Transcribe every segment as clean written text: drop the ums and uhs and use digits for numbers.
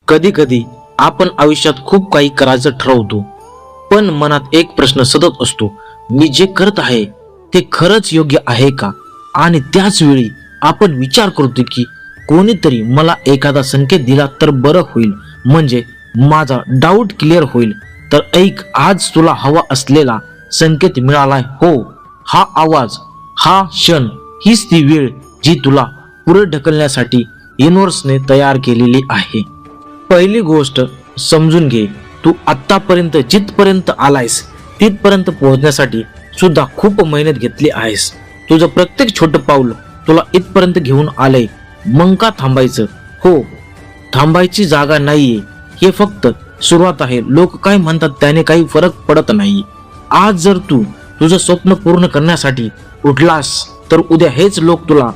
कधी कधी आपण आयुष्यात खूप काही करायचं ठरवतो, पण मनात एक प्रश्न सतत असतो, मी जे करत आहे ते खरंच योग्य आहे का? आणि त्याच वेळी आपण विचार करतो की कोणीतरी मला एखादा संकेत दिला तर बरं होईल, म्हणजे माझा डाऊट क्लिअर होईल. तर ऐक, आज तुला हवा असलेला संकेत मिळालाय. हो, हा आवाज, हा क्षण, हीच ती वेळ जी तुला पुढे ढकलण्यासाठी युनिव्हर्सने तयार केलेली आहे. पहिली गोष्ट समजून घे, तू आतापर्यंत जिथपर्यंत आलायस तिथपर्यंत पोहोचण्यासाठी सुद्धा खूप मेहनत घेतली आहेस. तुझं प्रत्येक छोटं पाऊल तुला इथपर्यंत घेऊन आलंय. मग का थांबायचं? हो, थांबायची जागा नाहीये, हे फक्त सुरुवात आहे. लोक काय म्हणतात त्याने काही फरक पडत नाही. आज जर तू तुझं स्वप्न पूर्ण करण्यासाठी उठलास तर उद्या हेच लोक तुला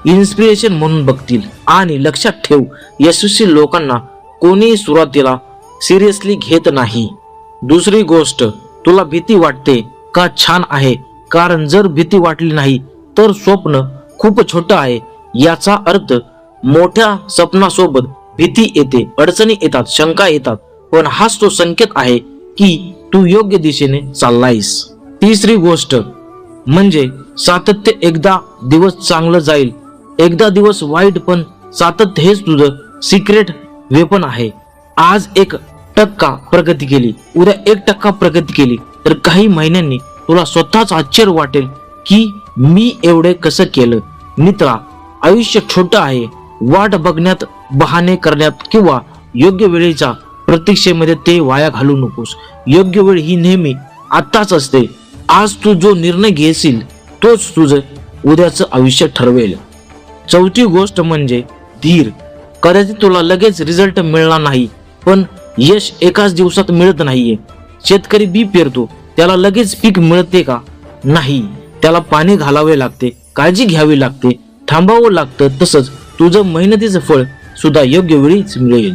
इन्स्पिरेशन म्हणून बघतील. आणि लक्षात ठेव, यशस्वी लोकांना कोणीही सुरुवातीला सिरियसली घेत नाही. दुसरी गोष्ट, तुला भीती वाटते का? छान आहे, कारण जर भीती वाटली नाही तर स्वप्न खूप छोटं आहे. याचा अर्थ मोठ्या स्वप्नासोबत भीती येते, अडचणी येतात, शंका येतात, पण हाच तो संकेत आहे की तू योग्य दिशेने चाललायस. तिसरी गोष्ट म्हणजे सातत्य. एकदा दिवस चांगलं जाईल, एकदा दिवस वाईट, पण सातत्य हेच तुझं सिक्रेट वेपन आहे. आज 1% प्रगती केली, उद्या 1% प्रगती केली तर काही महिन्यांनी तुला स्वतःच आश्चर्य वाटेल की मी एवढे कसं केलं. मित्रा, आयुष्य छोटं आहे. वाट बघण्यात, बहाणे करण्यात किंवा योग्य वेळेच्या प्रतीक्षेमध्ये ते वाया घालू नकोस. योग्य वेळ ही नेहमी आत्ताच असते. आज तू जो निर्णय घेशील तोच तुझं उद्याचं आयुष्य ठरवेल. चौथी गोष्ट म्हणजे धीर. कदाचित तुला लगेच रिझल्ट मिळणार नाही, पण यश एकाच दिवसात मिळत नाहीये. शेतकरी बी पेरतो, त्याला लगेच पीक मिळते का? नाही, त्याला पाणी घालावे लागते, काळजी घ्यावी लागते, थांबावं लागतं. तसंच तुझं मेहनतीचं फळ सुद्धा योग्य वेळीच मिळेल.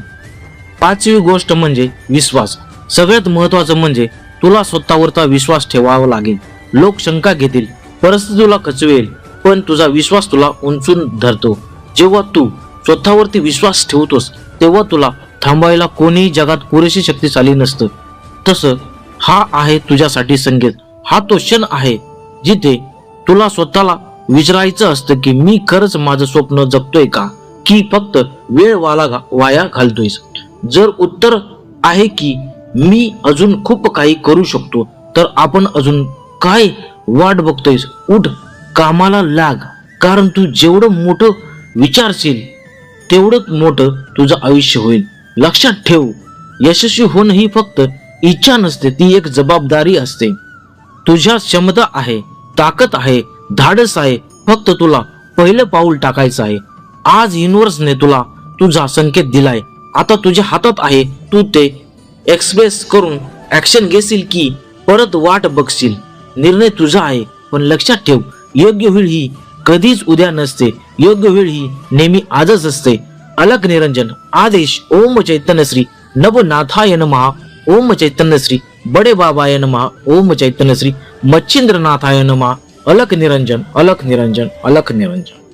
पाचवी गोष्ट म्हणजे विश्वास. सगळ्यात महत्वाचं म्हणजे तुला स्वतःवरचा विश्वास ठेवावा लागेल. लोक शंका घेतील, परिस्थिती तुला खचवेल, पण तुझा विश्वास तुला उंचून धरतो. जेव्हा तू स्वतःवरती विश्वास ठेवतोस तेव्हा तुला थांबायला कोणीही जगात पुरेशी शक्तिशाली नसतं. तसं हा आहे तुझ्यासाठी संकेत. हा तो क्षण आहे जिथे तुला स्वतःला विचारायचं असतं की मी खरंच माझं स्वप्न जगतोय का, की फक्त वेळ वाया घालतोयस. जर उत्तर आहे की मी अजून खूप काही करू शकतो, तर आपण अजून काय वाट बघतोयस? उठ, कामाला लाग, कारण तू जेवढं मोठं विचारशील तेवढंच मोठं तुझं आयुष्य होईल. लक्षात ठेव, यशस्वी होणं ही फक्त इच्छा नसते, ती एक जबाबदारी असते. तुझ्या क्षमता आहे, ताकद आहे, धाडस आहे, फक्त तुला पहिलं पाऊल टाकायचं आहे. आज युनिव्हर्सने तुला तुझा संकेत दिलाय, आता तुझ्या हातात आहे. तू ते एक्सप्रेस करून ऍक्शन घेशील की परत वाट बघशील. निर्णय तुझा आहे, पण लक्षात ठेव, योग्य वेळ ही कधीच उद्या नसते. योग्य वेळ ही नेहमी आजच असते. अलक निरंजन. आदेश. ओम चैतन्य श्री नवनाथाय नमः. ओम चैतन्य श्री बड़े बाबाय नमः. ओम चैतन्य श्री मच्छिंद्रनाथाय नमः. अलक निरंजन, अलक निरंजन, अलक निरंजन.